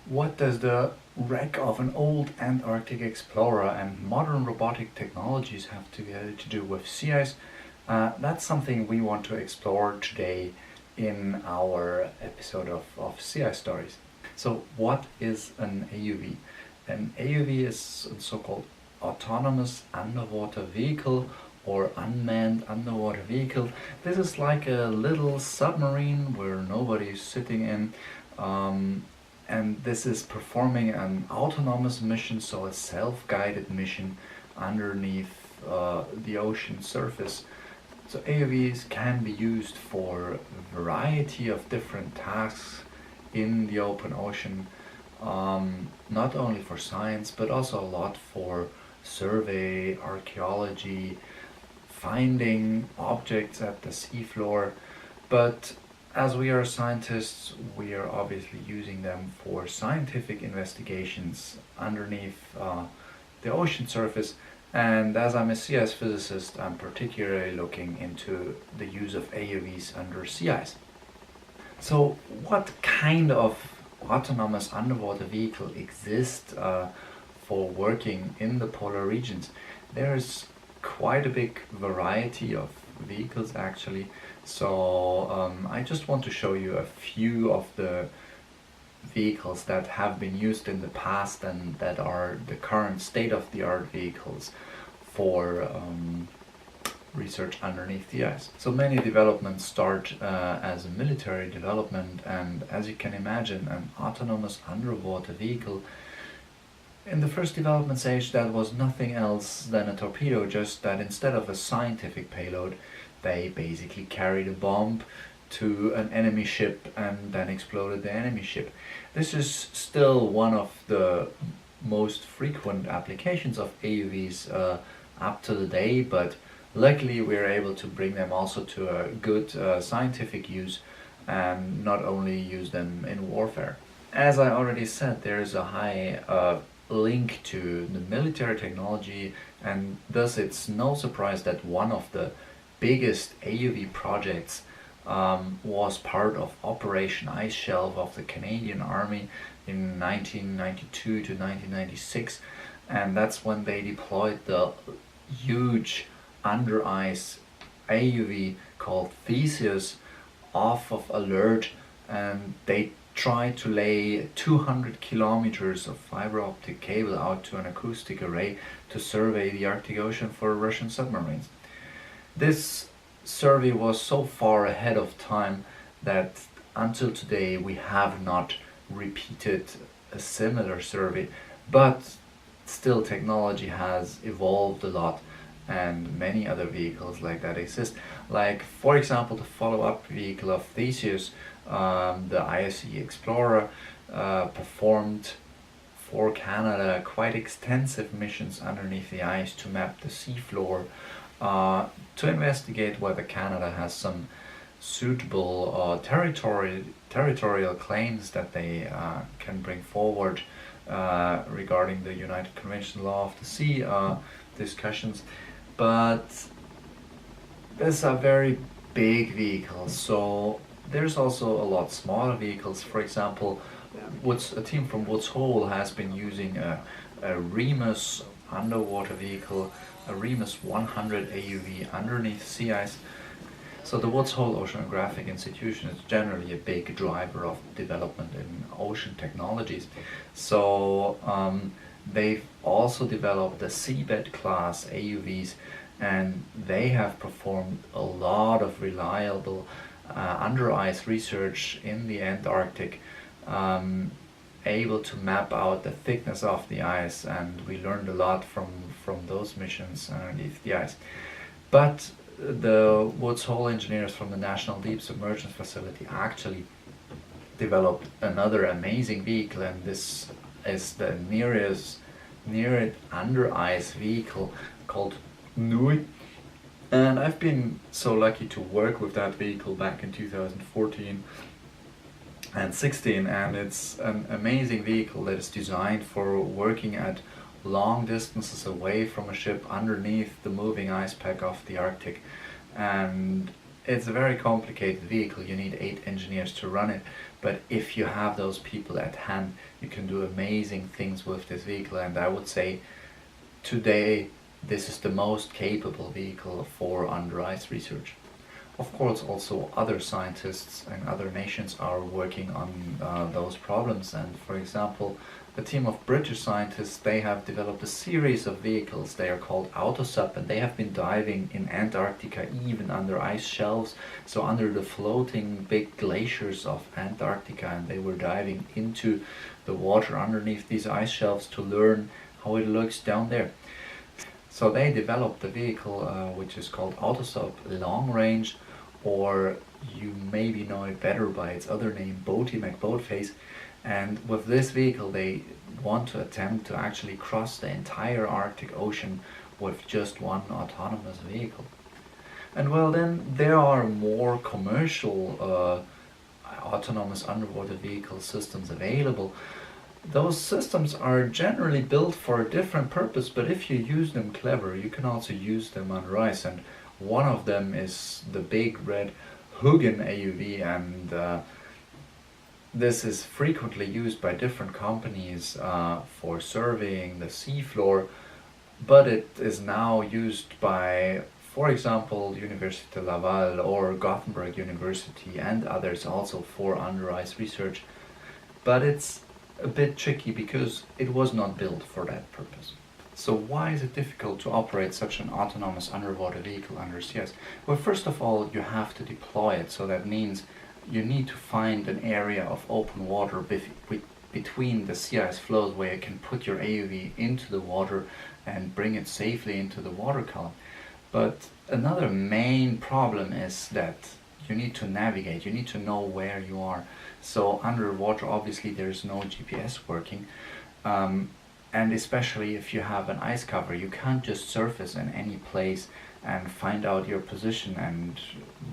What does the wreck of an old Antarctic explorer and modern robotic technologies have to do with sea ice? That's something we want to explore today in our episode of Sea Ice Stories. So, what is an AUV? An AUV is a so-called autonomous underwater vehicle or unmanned underwater vehicle. This is like a little submarine where nobody is sitting in. And this is performing an autonomous mission, so a self-guided mission underneath the ocean surface. So AUVs can be used for a variety of different tasks in the open ocean, not only for science but also a lot for survey, archaeology, finding objects at the seafloor. But as we are scientists, we are obviously using them for scientific investigations underneath the ocean surface. And as I'm a sea ice physicist, I'm particularly looking into the use of AUVs under sea ice. So, what kind of autonomous underwater vehicle exists for working in the polar regions? There's quite a big variety of vehicles actually. So I just want to show you a few of the vehicles that have been used in the past and that are the current state-of-the-art vehicles for research underneath the ice. So many developments start as a military development, and as you can imagine, an autonomous underwater vehicle in the first development stage that was nothing else than a torpedo, just that instead of a scientific payload they basically carried a bomb to an enemy ship and then exploded the enemy ship. This is still one of the most frequent applications of AUVs up to the day, but luckily we're able to bring them also to a good scientific use and not only use them in warfare. As I already said, there is a high link to the military technology, and thus it's no surprise that one of the biggest AUV projects was part of Operation Ice Shelf of the Canadian Army in 1992 to 1996, and that's when they deployed the huge under ice AUV called Theseus off of alert, and they tried to lay 200 kilometers of fiber optic cable out to an acoustic array to survey the Arctic Ocean for Russian submarines. This survey was so far ahead of time that until today we have not repeated a similar survey, but still technology has evolved a lot and many other vehicles like that exist. Like, for example, the follow-up vehicle of Theseus, the ISE Explorer, performed for Canada quite extensive missions underneath the ice to map the seafloor, to investigate whether Canada has some suitable territorial claims that they can bring forward regarding the United Convention Law of the Sea discussions. But these are very big vehicles, so there's also a lot smaller vehicles. For example, a team from Woods Hole has been using a Remus underwater vehicle, a Remus 100 AUV underneath sea ice. So the Woods Hole Oceanographic Institution is generally a big driver of development in ocean technologies. So they've also developed the seabed class AUVs, and they have performed a lot of reliable under ice research in the Antarctic, able to map out the thickness of the ice, and we learned a lot from those missions underneath the ice. But the Woods Hole engineers from the National Deep Submergence Facility actually developed another amazing vehicle, and this is the nearest under ice vehicle called Nui. And I've been so lucky to work with that vehicle back in 2014 and 16, and it's an amazing vehicle that is designed for working at long distances away from a ship underneath the moving ice pack of the Arctic. And it's a very complicated vehicle. You need 8 engineers to run it, but if you have those people at hand, you can do amazing things with this vehicle. And I would say today this is the most capable vehicle for under ice research. Of course, also other scientists and other nations are working on those problems. And for example, a team of British scientists, they have developed a series of vehicles. They are called AutoSub, and they have been diving in Antarctica, even under ice shelves, so under the floating big glaciers of Antarctica, and they were diving into the water underneath these ice shelves to learn how it looks down there. So they developed a vehicle which is called AutoSub Long Range, or you maybe know it better by its other name, Boaty McBoatface. And with this vehicle they want to attempt to actually cross the entire Arctic Ocean with just one autonomous vehicle. And well, then there are more commercial autonomous underwater vehicle systems available. Those systems are generally built for a different purpose, but if you use them clever, you can also use them under ice. And one of them is the big red Hugin AUV, and this is frequently used by different companies for surveying the seafloor, but it is now used by, for example, University Laval or Gothenburg University and others also for under ice research. But it's a bit tricky because it was not built for that purpose. So why is it difficult to operate such an autonomous underwater vehicle under sea ice? Well, first of all, you have to deploy it, so that means you need to find an area of open water between the sea ice floes where you can put your AUV into the water and bring it safely into the water column. But another main problem is that you need to navigate, you need to know where you are. So underwater, obviously, there's no GPS working, and especially if you have an ice cover, you can't just surface in any place and find out your position and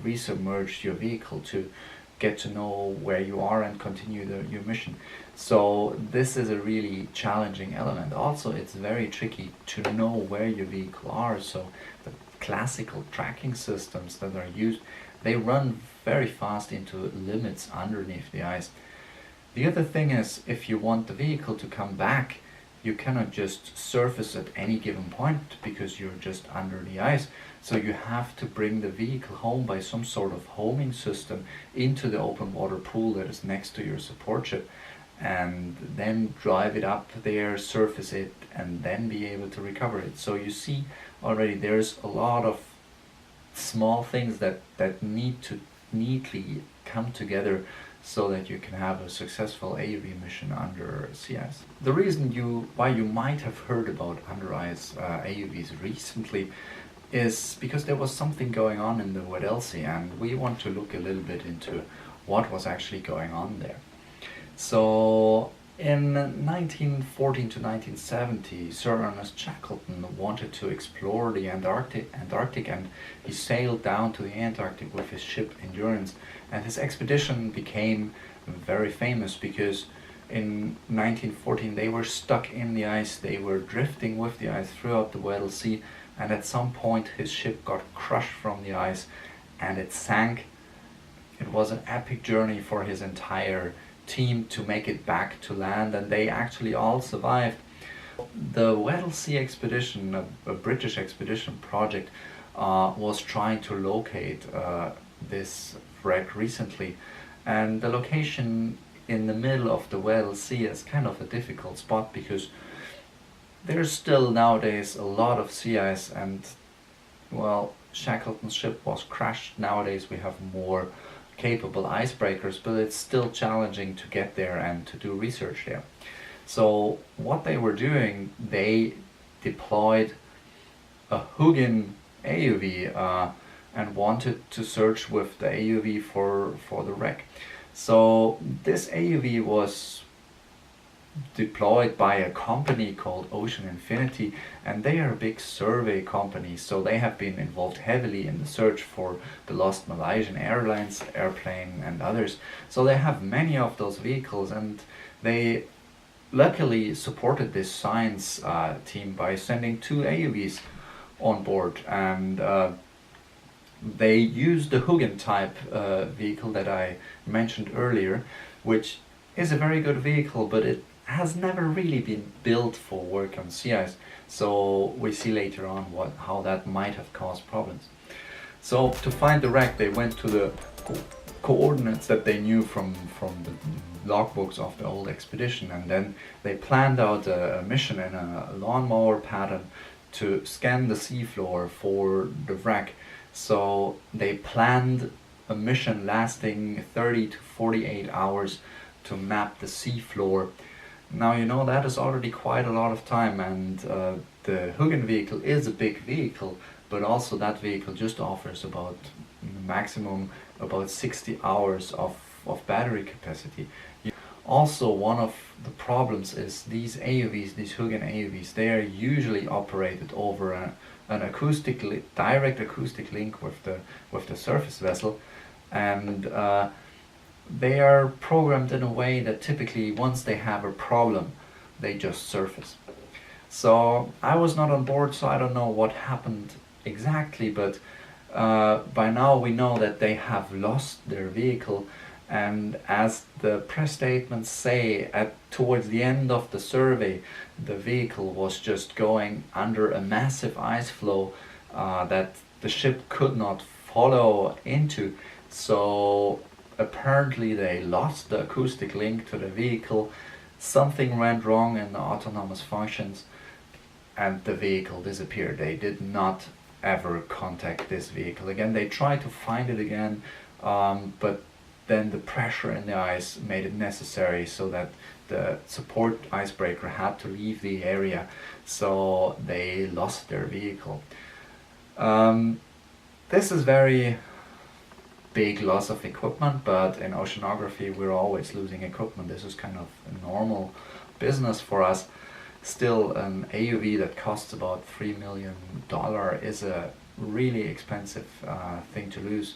resubmerge your vehicle to get to know where you are and continue your mission. So this is a really challenging element. Also, it's very tricky to know where your vehicle are. So the classical tracking systems that are used, they run very fast into limits underneath the ice. The other thing is, if you want the vehicle to come back, you cannot just surface at any given point because you're just under the ice. So you have to bring the vehicle home by some sort of homing system into the open water pool that is next to your support ship, and then drive it up there, surface it, and then be able to recover it. So you see already there's a lot of small things that need to neatly come together so that you can have a successful AUV mission under sea ice. The reason why you might have heard about under ice AUVs recently is because there was something going on in the Wedellsea, and we want to look a little bit into what was actually going on there. So in 1914 to 1970, Sir Ernest Shackleton wanted to explore the Antarctic, and he sailed down to the Antarctic with his ship Endurance, and his expedition became very famous because in 1914 they were stuck in the ice, they were drifting with the ice throughout the Weddell Sea, and at some point his ship got crushed from the ice and it sank. It was an epic journey for his entire team to make it back to land, and they actually all survived. The Wedellsea Expedition, a British expedition project, was trying to locate this wreck recently, and the location in the middle of the Weddell Sea is kind of a difficult spot because there's still nowadays a lot of sea ice, and well, Shackleton's ship was crashed. Nowadays we have more capable icebreakers, but it's still challenging to get there and to do research there. So what they were doing, they deployed a Hugin AUV and wanted to search with the AUV for the wreck. So this AUV was deployed by a company called Ocean Infinity, and they are a big survey company, so they have been involved heavily in the search for the lost Malaysian Airlines airplane and others. So they have many of those vehicles, and they luckily supported this science team by sending 2 AUVs on board, and They use the Hugin type vehicle that I mentioned earlier, which is a very good vehicle, but it has never really been built for work on sea ice. So we see later on how that might have caused problems. So to find the wreck, they went to the coordinates that they knew from the logbooks of the old expedition, and then they planned out a mission in a lawnmower pattern to scan the seafloor for the wreck. So they planned a mission lasting 30 to 48 hours to map the seafloor. Now you know that is already quite a lot of time, and the Hugin vehicle is a big vehicle, but also that vehicle just offers about maximum about 60 hours of battery capacity. Also, one of the problems is these AUVs, these Hugin AUVs, they are usually operated over an direct acoustic link with the surface vessel, and they are programmed in a way that typically once they have a problem, they just surface. So I was not on board, so I don't know what happened exactly, but by now we know that they have lost their vehicle, and as the press statements say, towards the end of the survey, the vehicle was just going under a massive ice flow that the ship could not follow into. So apparently they lost the acoustic link to the vehicle, something went wrong in the autonomous functions, and the vehicle disappeared. They did not ever contact this vehicle again. They tried to find it again, but then the pressure in the ice made it necessary so that the support icebreaker had to leave the area, so they lost their vehicle. This is very big loss of equipment, but in oceanography we're always losing equipment. This is kind of a normal business for us. Still, an AUV that costs about $3 million is a really expensive thing to lose.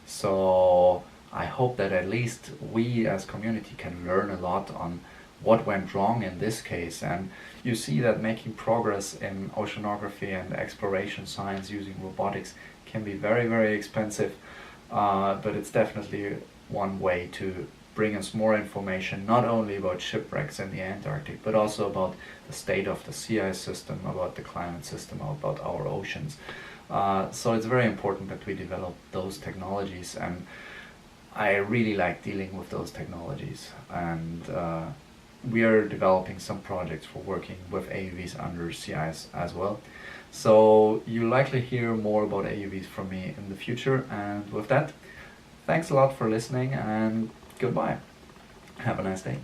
So I hope that at least we as community can learn a lot on what went wrong in this case. And you see that making progress in oceanography and exploration science using robotics can be very, very expensive, but it's definitely one way to bring us more information, not only about shipwrecks in the Antarctic, but also about the state of the sea ice system, about the climate system, about our oceans. So it's very important that we develop those technologies, and I really like dealing with those technologies, and we are developing some projects for working with AUVs under sea ice as well. So you'll likely hear more about AUVs from me in the future, and with that, thanks a lot for listening, and goodbye. Have a nice day.